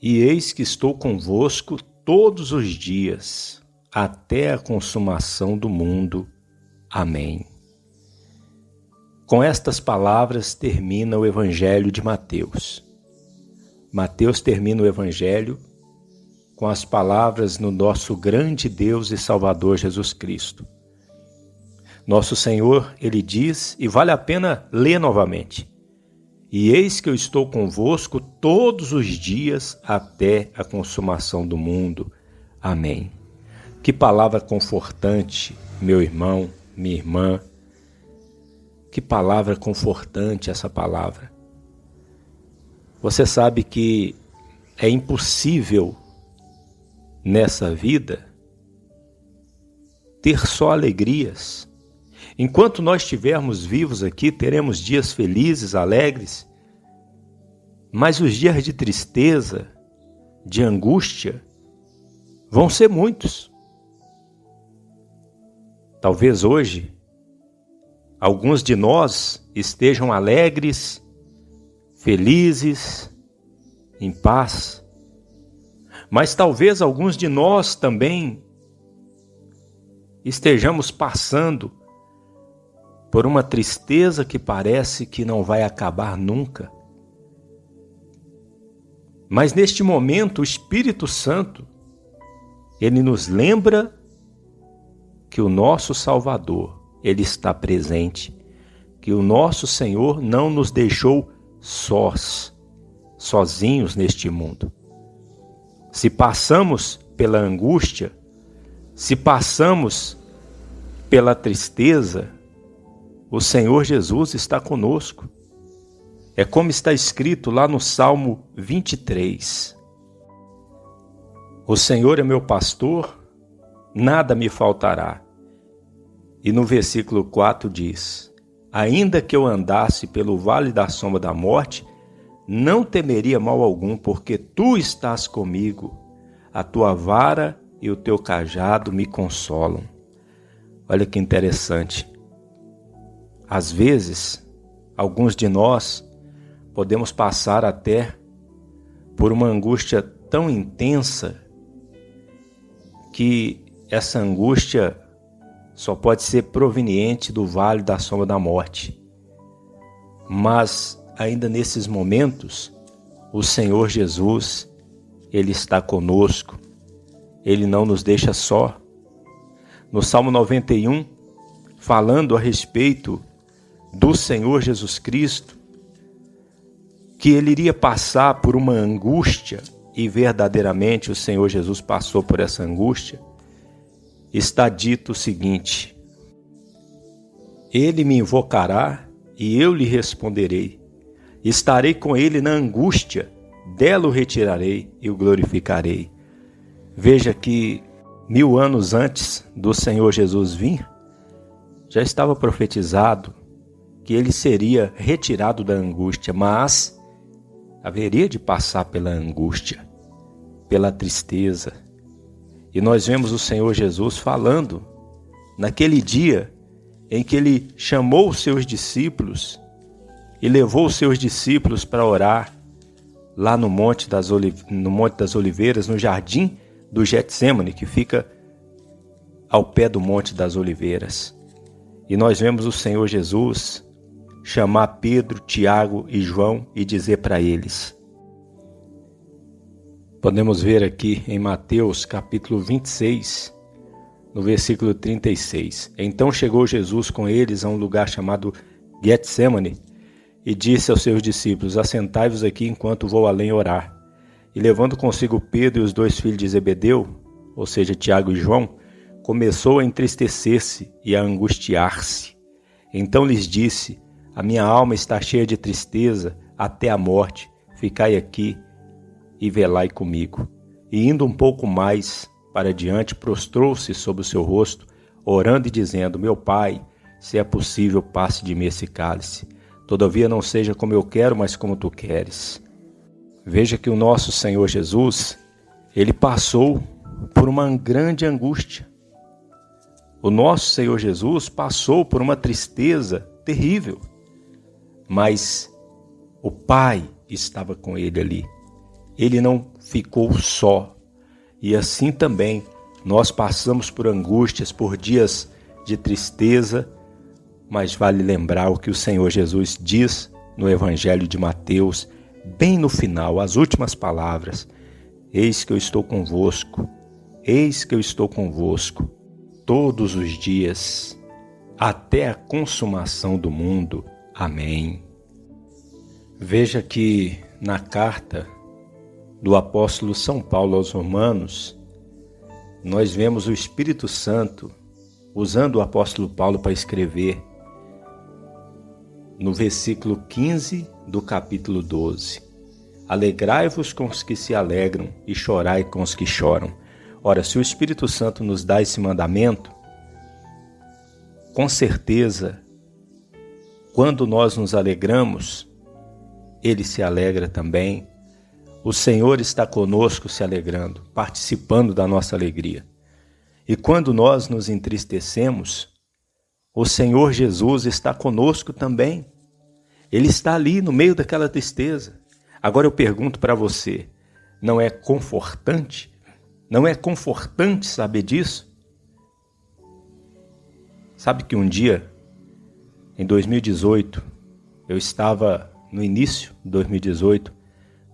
E eis que estou convosco todos os dias, até a consumação do mundo. Amém. Com estas palavras termina o Evangelho de Mateus. Mateus termina o Evangelho com as palavras no nosso grande Deus e Salvador Jesus Cristo. Nosso Senhor, Ele diz, e vale a pena ler novamente: e eis que eu estou convosco todos os dias até a consumação do mundo. Amém. Que palavra confortante, meu irmão, minha irmã. Que palavra confortante essa palavra. Você sabe que é impossível nessa vida ter só alegrias. Enquanto nós estivermos vivos aqui, teremos dias felizes, alegres, mas os dias de tristeza, de angústia, vão ser muitos. Talvez hoje, alguns de nós estejam alegres, felizes, em paz, mas talvez alguns de nós também estejamos passando por uma tristeza que parece que não vai acabar nunca. Mas neste momento o Espírito Santo, ele nos lembra que o nosso Salvador, ele está presente, que o nosso Senhor não nos deixou sozinhos neste mundo. Se passamos pela angústia, se passamos pela tristeza, o Senhor Jesus está conosco. É como está escrito lá no Salmo 23. O Senhor é meu pastor, nada me faltará. E no versículo 4 diz: ainda que eu andasse pelo vale da sombra da morte, não temeria mal algum, porque tu estás comigo. A tua vara e o teu cajado me consolam. Olha que interessante. Às vezes, alguns de nós podemos passar até por uma angústia tão intensa que essa angústia só pode ser proveniente do vale da sombra da morte. Mas ainda nesses momentos, o Senhor Jesus, Ele está conosco. Ele não nos deixa só. No Salmo 91, falando a respeito do Senhor Jesus Cristo, que Ele iria passar por uma angústia, e verdadeiramente o Senhor Jesus passou por essa angústia, está dito o seguinte: Ele me invocará e eu lhe responderei. Estarei com ele na angústia, dela o retirarei e o glorificarei. Veja que 1000 anos antes do Senhor Jesus vir, já estava profetizado que ele seria retirado da angústia, mas haveria de passar pela angústia, pela tristeza. E nós vemos o Senhor Jesus falando naquele dia em que ele chamou os seus discípulos e levou os seus discípulos para orar lá no Monte das Oliveiras, no jardim do Getsemane, que fica ao pé do Monte das Oliveiras. E nós vemos o Senhor Jesus chamar Pedro, Tiago e João e dizer para eles. Podemos ver aqui em Mateus capítulo 26, no versículo 36. Então chegou Jesus com eles a um lugar chamado Getsemane e disse aos seus discípulos: assentai-vos aqui enquanto vou além orar. E levando consigo Pedro e os 2 filhos de Zebedeu, ou seja, Tiago e João, começou a entristecer-se e a angustiar-se. Então lhes disse: a minha alma está cheia de tristeza até a morte, ficai aqui e velai comigo. E indo um pouco mais para diante, prostrou-se sobre o seu rosto, orando e dizendo: meu Pai, se é possível, passe de mim esse cálice. Todavia não seja como eu quero, mas como tu queres. Veja que o nosso Senhor Jesus, ele passou por uma grande angústia. O nosso Senhor Jesus passou por uma tristeza terrível, mas o Pai estava com ele ali. ele não ficou só. E assim também nós passamos por angústias, por dias de tristeza, mas vale lembrar o que o Senhor Jesus diz no Evangelho de Mateus, bem no final, as últimas palavras: eis que eu estou convosco, todos os dias, até a consumação do mundo. Amém. Veja que na carta do apóstolo São Paulo aos Romanos, nós vemos o Espírito Santo usando o apóstolo Paulo para escrever no versículo 15 do capítulo 12. Alegrai-vos com os que se alegram e chorai com os que choram. Ora, se o Espírito Santo nos dá esse mandamento, com certeza, quando nós nos alegramos, Ele se alegra também. O Senhor está conosco se alegrando, participando da nossa alegria. E quando nós nos entristecemos, o Senhor Jesus está conosco também. Ele está ali no meio daquela tristeza. Agora eu pergunto para você, não é confortante? Não é confortante saber disso? Sabe que um dia, em 2018, eu estava no início de 2018,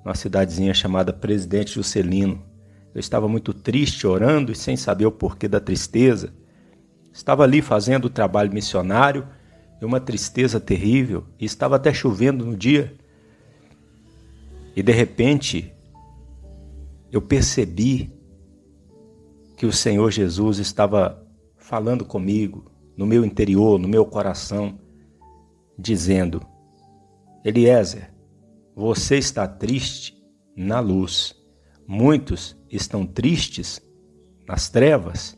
numa cidadezinha chamada Presidente Juscelino. Eu estava muito triste, orando e sem saber o porquê da tristeza. Estava ali fazendo o trabalho missionário, e uma tristeza terrível, e estava até chovendo no dia. E de repente, eu percebi que o Senhor Jesus estava falando comigo, no meu interior, no meu coração, dizendo: Eliezer, você está triste na luz. Muitos estão tristes nas trevas.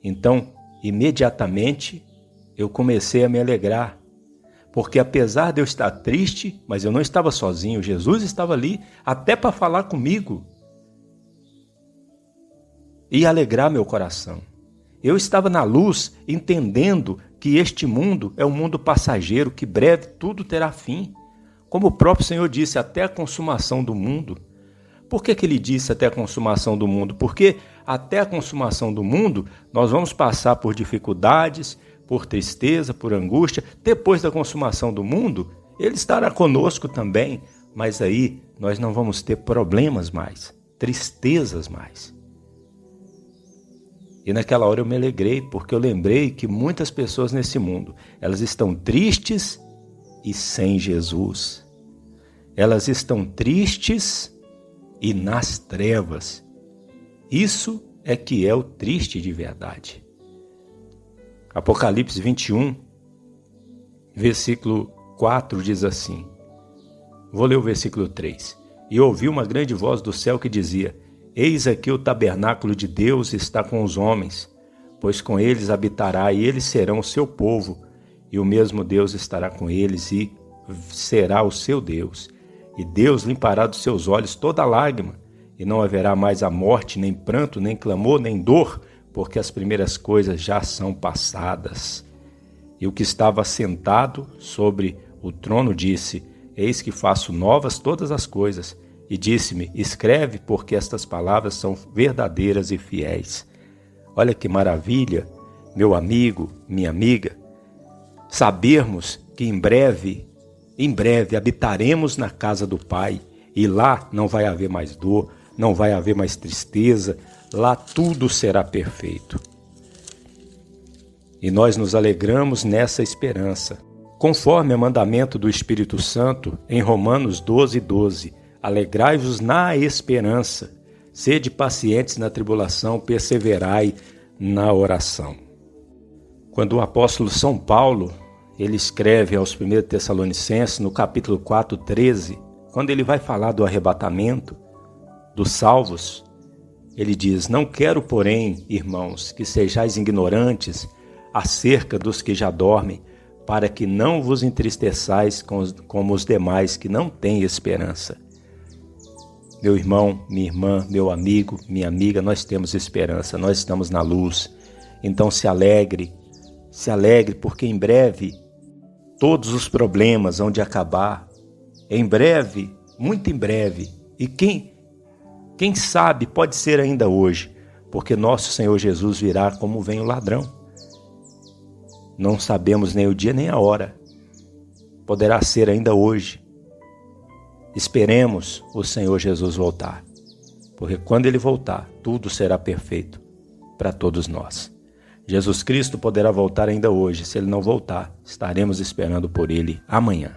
Então, imediatamente, eu comecei a me alegrar. Porque apesar de eu estar triste, mas eu não estava sozinho, Jesus estava ali até para falar comigo e alegrar meu coração. Eu estava na luz, entendendo que este mundo é um mundo passageiro, que breve tudo terá fim. Como o próprio Senhor disse, até a consumação do mundo. Por que ele disse até a consumação do mundo? Porque até a consumação do mundo nós vamos passar por dificuldades, por tristeza, por angústia. Depois da consumação do mundo, Ele estará conosco também. Mas aí nós não vamos ter problemas mais, tristezas mais. E naquela hora eu me alegrei, porque eu lembrei que muitas pessoas nesse mundo, elas estão tristes e sem Jesus. Elas estão tristes e nas trevas. Isso é que é o triste de verdade. Apocalipse 21, versículo 4 diz assim. Vou ler o versículo 3. E ouvi uma grande voz do céu que dizia: Eis aqui o tabernáculo de Deus está com os homens, pois com eles habitará e eles serão o seu povo, e o mesmo Deus estará com eles e será o seu Deus. E Deus limpará dos seus olhos toda lágrima, e não haverá mais a morte, nem pranto, nem clamor, nem dor, porque as primeiras coisas já são passadas. E o que estava sentado sobre o trono disse: Eis que faço novas todas as coisas. E disse-me: Escreve, porque estas palavras são verdadeiras e fiéis. Olha que maravilha, meu amigo, minha amiga, sabermos que em breve habitaremos na casa do Pai, e lá não vai haver mais dor, não vai haver mais tristeza, lá tudo será perfeito. E nós nos alegramos nessa esperança. Conforme o mandamento do Espírito Santo, em Romanos 12:12, alegrai-vos na esperança, sede pacientes na tribulação, perseverai na oração. Quando o apóstolo São Paulo, ele escreve aos 1 Tessalonicenses, no capítulo 4:13, quando ele vai falar do arrebatamento dos salvos, ele diz: Não quero, porém, irmãos, que sejais ignorantes acerca dos que já dormem, para que não vos entristeçais como os demais que não têm esperança. Meu irmão, minha irmã, meu amigo, minha amiga, nós temos esperança, nós estamos na luz. Então se alegre, porque em breve todos os problemas vão de acabar. Em breve, muito em breve. Quem sabe pode ser ainda hoje, porque nosso Senhor Jesus virá como vem o ladrão. Não sabemos nem o dia nem a hora. Poderá ser ainda hoje. Esperemos o Senhor Jesus voltar, porque quando Ele voltar, tudo será perfeito para todos nós. Jesus Cristo poderá voltar ainda hoje. Se Ele não voltar, estaremos esperando por Ele amanhã.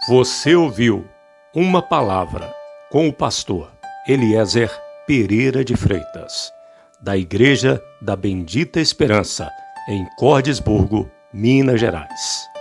Você ouviu uma palavra com o pastor Eliezer Pereira de Freitas, da Igreja da Bendita Esperança, em Cordisburgo, Minas Gerais.